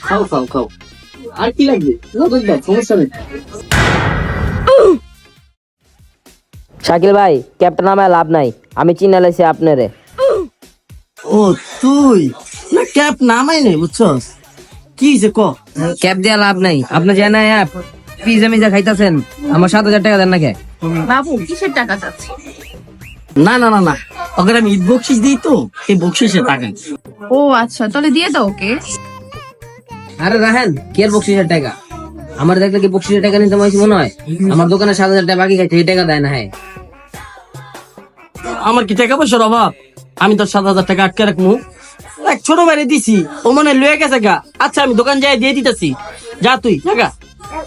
খাও খাও খাও, আর কি লাগবে? সমস্যা নেই। শাকিল ভাই, ক্যাবটা নামায় লাভ নাই, আমি চিনে লাইছি আপনারে। ও তুই না, ক্যাব নামাই নেই বুঝছস? কি যে ক ক্যাব দেওয়া লাভ নাই, আপনি জানা পিজা মিজা খাইতেছেন, আমার 7,000 টাকা দেন না কে? বাবু কিসের টাকা চাচ্ছি? না না না না, ওকে আমি ঈদ বকশিস দিই তো, এই বকশিসে টাকা। ও আচ্ছা, তাহলে দিয়ে দাও ওকে। আরে রাহেন, কি আর বকশিসের টাকা? আমার দেখলে কি বকশিসের টাকা নিতে মনে হয়? আমার দোকানে 7,000 টাকা বাকি খাইতে, এই টাকা দেয় না। হ্যাঁ, আমার কি টাকা পয়সার অভাব? আমি তো 7,000 টাকা আটকে রাখবো। এক ছোট বাইরে দিছি, ও মনে লয়ে গেছে গা। আচ্ছা আমি দোকান যাই দিয়ে দিতেছি, যা তুই টাকা।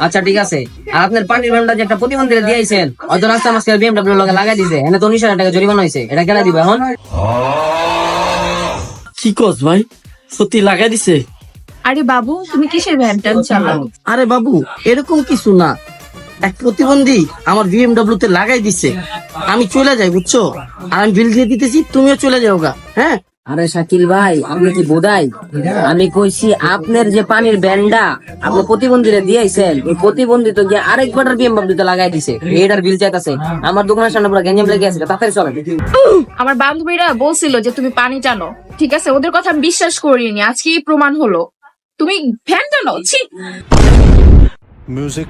আচ্ছা ঠিক আছে। আর আপনার পানির ব্যায়ামটা যে একটা প্রতিবন্ধী দিয়েছেন, হয়তো রাস্তা মাঝখানে বিএমডব্লিউ লগে লাগাই দিছে, এনে তো 19,000 টাকা জরিমানা হয়েছে, এটা কেনা দিবে এখন? কি কস ভাই, সত্যি লাগাই দিছে? আরে বাবু, তুমি কিসের ভ্যান ট্যান চালাও? আরে বাবু, এরকম কিছু না, এক প্রতিবন্ধী আমার বিএমডব্লিউ তে লাগাই দিছে। আমি চলে যাই বুঝছো, আর আমি বিল দিয়ে দিতেছি, তুমিও চলে যাও গা। হ্যাঁ আরে শাকিল ভাই, আপনি কি বোধাই? আমি কইছি আপনার যে পানির ব্যান্ডা আপনি প্রতিবন্ধীরা দিয়েছেন, ওই প্রতিবন্ধী তো গিয়ে আরেকবার বিএমডব্লিউ তে লাগাই দিছে, এটার বিল চাইতাছে। আমার দোকানের সামনে পুরো গেঞ্জাম লেগে আছে, তাড়াতাড়ি চলেন। আমার বান্ধবীরা বলছিল যে তুমি পানি টানো, ঠিক আছে, ওদের কথা আমি বিশ্বাস করিনি, আজকেই প্রমাণ হলো তুমি ভ্যান টানো। ছি। Music